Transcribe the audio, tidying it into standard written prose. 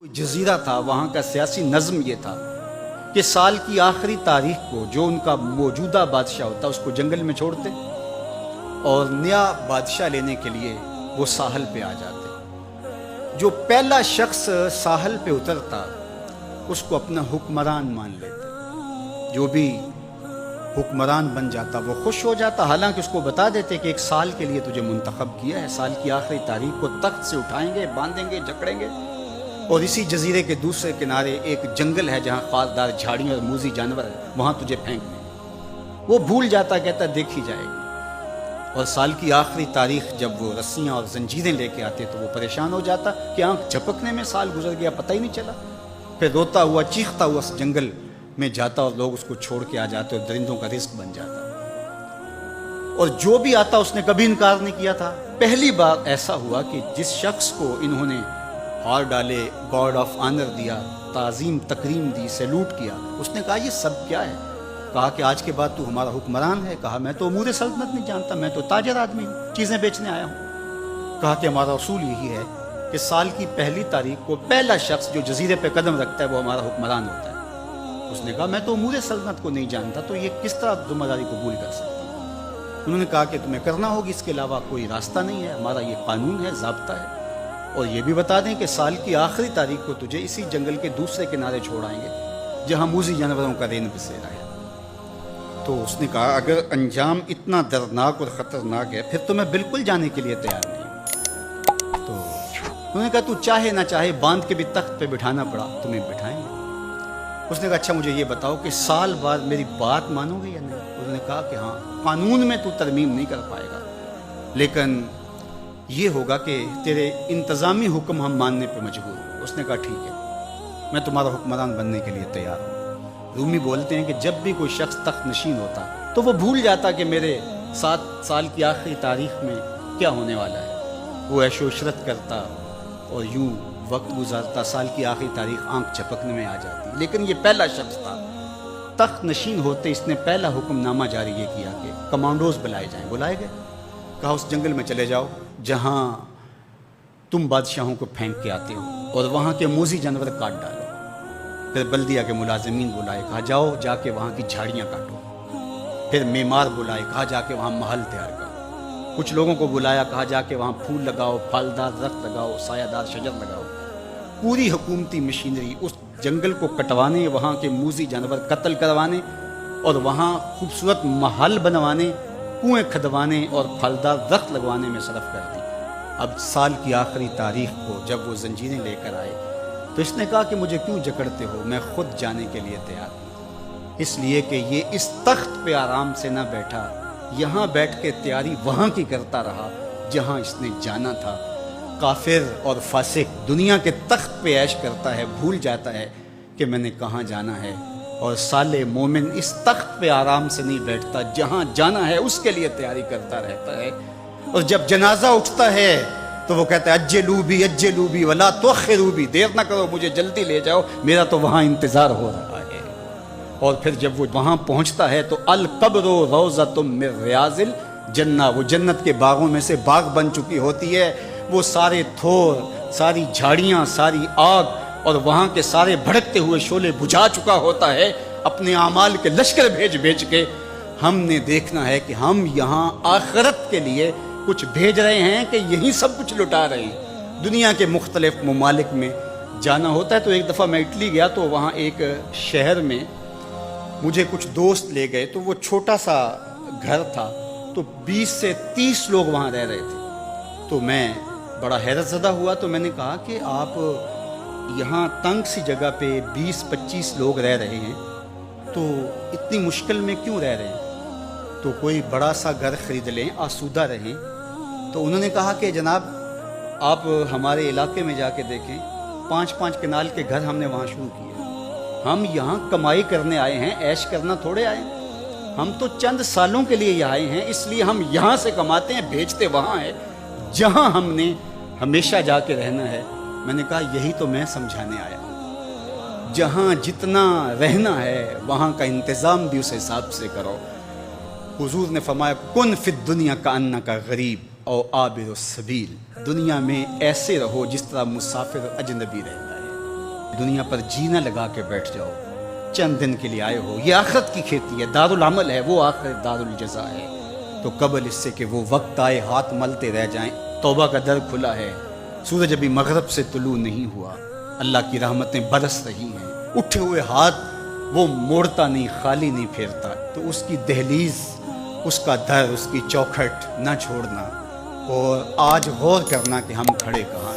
جزیرہ تھا، وہاں کا سیاسی نظم یہ تھا کہ سال کی آخری تاریخ کو جو ان کا موجودہ بادشاہ ہوتا اس کو جنگل میں چھوڑتے اور نیا بادشاہ لینے کے لیے وہ ساحل پہ آ جاتے۔ جو پہلا شخص ساحل پہ اترتا اس کو اپنا حکمران مان لیتے۔ جو بھی حکمران بن جاتا وہ خوش ہو جاتا، حالانکہ اس کو بتا دیتے کہ ایک سال کے لیے تجھے منتخب کیا ہے، سال کی آخری تاریخ کو تخت سے اٹھائیں گے، باندھیں گے، جکڑیں گے، اور اسی جزیرے کے دوسرے کنارے ایک جنگل ہے جہاں خاردار جھاڑیاں اور موذی جانور ہیں، وہاں تجھے پھینک دیں۔ وہ بھول جاتا، کہتا دیکھی جائے گی۔ اور سال کی آخری تاریخ جب وہ رسیاں اور زنجیریں لے کے آتے تو وہ پریشان ہو جاتا کہ آنکھ جھپکنے میں سال گزر گیا، پتہ ہی نہیں چلا۔ پھر روتا ہوا چیختا ہوا اس جنگل میں جاتا اور لوگ اس کو چھوڑ کے آ جاتے اور درندوں کا رزق بن جاتا۔ اور جو بھی آتا اس نے کبھی انکار نہیں کیا تھا۔ پہلی بار ایسا ہوا کہ جس شخص کو انہوں نے ہار ڈالے، گارڈ آف آنر دیا، تعظیم تکریم دی، سیلوٹ کیا، اس نے کہا یہ سب کیا ہے؟ کہا کہ آج کے بعد تو ہمارا حکمران ہے۔ کہا میں تو امور سلطنت نہیں جانتا، میں تو تاجر آدمی ہوں، چیزیں بیچنے آیا ہوں۔ کہا کہ ہمارا اصول یہی ہے کہ سال کی پہلی تاریخ کو پہلا شخص جو جزیرے پہ قدم رکھتا ہے وہ ہمارا حکمران ہوتا ہے۔ اس نے کہا میں تو امور سلطنت کو نہیں جانتا، تو یہ کس طرح ذمہ داری قبول کر سکتا؟ انہوں نے کہا کہ تمہیں کرنا ہوگی، اس کے علاوہ کوئی راستہ نہیں ہے، ہمارا یہ قانون ہے، ضابطہ ہے۔ اور یہ بھی بتا دیں کہ سال کی آخری تاریخ کو تجھے اسی جنگل کے دوسرے کنارے چھوڑ آئیں گے جہاں موذی جانوروں کا رین بسیرا ہے۔ تو اس نے کہا اگر انجام اتنا دردناک اور خطرناک ہے پھر تو میں بالکل جانے کے لیے تیار نہیں ہوں۔ تو انہوں نے کہا تو چاہے نہ چاہے باندھ کے بھی تخت پہ بٹھانا پڑا تمہیں بٹھائیں گے۔ اس نے کہا اچھا مجھے یہ بتاؤ کہ سال بعد میری بات مانو گے یا نہیں؟ انہوں نے کہا کہ ہاں، قانون میں تو ترمیم نہیں کر پائے گا، لیکن یہ ہوگا کہ تیرے انتظامی حکم ہم ماننے پہ مجبور ہیں۔ اس نے کہا ٹھیک ہے، میں تمہارا حکمران بننے کے لیے تیار ہوں۔ رومی بولتے ہیں کہ جب بھی کوئی شخص تخت نشین ہوتا تو وہ بھول جاتا کہ میرے 7 سال کی آخری تاریخ میں کیا ہونے والا ہے۔ وہ عیش و عشرت کرتا اور یوں وقت گزارتا، سال کی آخری تاریخ آنکھ جھپکنے میں آ جاتی۔ لیکن یہ پہلا شخص تھا، تخت نشین ہوتے اس نے پہلا حکم نامہ جاری یہ کیا کہ کمانڈوز بلائے جائیں۔ بلائے گئے، کہا اس جنگل میں چلے جاؤ جہاں تم بادشاہوں کو پھینک کے آتے ہو اور وہاں کے موذی جانور کاٹ ڈالو۔ پھر بلدیہ کے ملازمین بلائے، کہا جاؤ جا کے وہاں کی جھاڑیاں کاٹو۔ پھر معمار بلائے، کہا جا کے وہاں محل تیار کرو۔ کچھ لوگوں کو بلایا، کہا جا کے وہاں پھول لگاؤ، پھلدار درخت لگاؤ، سایہ دار شجر لگاؤ۔ پوری حکومتی مشینری اس جنگل کو کٹوانے، وہاں کے موذی جانور قتل کروانے اور وہاں خوبصورت محل بنوانے، کنویں کھدوانے اور پھلدار درخت لگوانے میں صرف کر دی۔ اب سال کی آخری تاریخ کو جب وہ زنجیریں لے کر آئے تو اس نے کہا کہ مجھے کیوں جکڑتے ہو، میں خود جانے کے لیے تیار ہوں، اس لیے کہ یہ اس تخت پہ آرام سے نہ بیٹھا، یہاں بیٹھ کے تیاری وہاں کی کرتا رہا جہاں اس نے جانا تھا۔ کافر اور فاسق دنیا کے تخت پہ عیش کرتا ہے، بھول جاتا ہے کہ میں نے کہاں جانا ہے، اور صالح مومن اس تخت پہ آرام سے نہیں بیٹھتا، جہاں جانا ہے اس کے لیے تیاری کرتا رہتا ہے۔ اور جب جنازہ اٹھتا ہے تو وہ کہتا ہے اجلوا بی ولا تؤخروا بی، دیر نہ کرو، مجھے جلدی لے جاؤ، میرا تو وہاں انتظار ہو رہا ہے۔ اور پھر جب وہ وہاں پہنچتا ہے تو القبر روضۃ من ریاض الجنہ، وہ جنت کے باغوں میں سے باغ بن چکی ہوتی ہے۔ وہ سارے تھور، ساری جھاڑیاں، ساری آگ اور وہاں کے سارے بھڑکتے ہوئے شعلے بجھا چکا ہوتا ہے۔ اپنے اعمال کے لشکر بھیج کے ہم نے دیکھنا ہے کہ ہم یہاں آخرت کے لیے کچھ بھیج رہے ہیں کہ یہی سب کچھ لٹا رہے ہیں۔ دنیا کے مختلف ممالک میں جانا ہوتا ہے۔ تو ایک دفعہ میں اٹلی گیا تو وہاں ایک شہر میں مجھے کچھ دوست لے گئے، تو وہ چھوٹا سا گھر تھا، تو 20 سے 30 لوگ وہاں رہ رہے تھے۔ تو میں بڑا حیرت زدہ ہوا، تو میں نے کہا کہ آپ یہاں تنگ سی جگہ پہ 20-25 لوگ رہ رہے ہیں تو اتنی مشکل میں کیوں رہ رہے ہیں؟ تو کوئی بڑا سا گھر خرید لیں، آسودہ رہیں۔ تو انہوں نے کہا کہ جناب آپ ہمارے علاقے میں جا کے دیکھیں، 5-5 کنال کے گھر ہم نے وہاں شروع کیے۔ ہم یہاں کمائی کرنے آئے ہیں، عیش کرنا تھوڑے آئے ہیں۔ ہم تو چند سالوں کے لیے یہاں آئے ہیں، اس لیے ہم یہاں سے کماتے ہیں، بھیجتے وہاں ہے جہاں ہم نے ہمیشہ جا کے رہنا ہے۔ میں نے کہا یہی تو میں سمجھانے آیا ہوں، جہاں جتنا رہنا ہے وہاں کا انتظام بھی اس حساب سے کرو۔ حضور نے فرمایا کن فی الدنیا کانک غریب او عابر السبیل، دنیا میں ایسے رہو جس طرح مسافر اجنبی رہتا ہے۔ دنیا پر جینا لگا کے بیٹھ جاؤ، چند دن کے لیے آئے ہو، یہ آخرت کی کھیتی ہے، دارالعمل ہے، وہ آخرت دارالجزا ہے، تو قبل اس سے کہ وہ وقت آئے ہاتھ ملتے رہ جائیں، توبہ کا در کھلا ہے، سورج ابھی مغرب سے طلوع نہیں ہوا، اللہ کی رحمتیں برس رہی ہیں، اٹھے ہوئے ہاتھ وہ موڑتا نہیں، خالی نہیں پھیرتا، تو اس کی دہلیز، اس کا در، اس کی چوکھٹ نہ چھوڑنا، اور آج غور کرنا کہ ہم کھڑے کہاں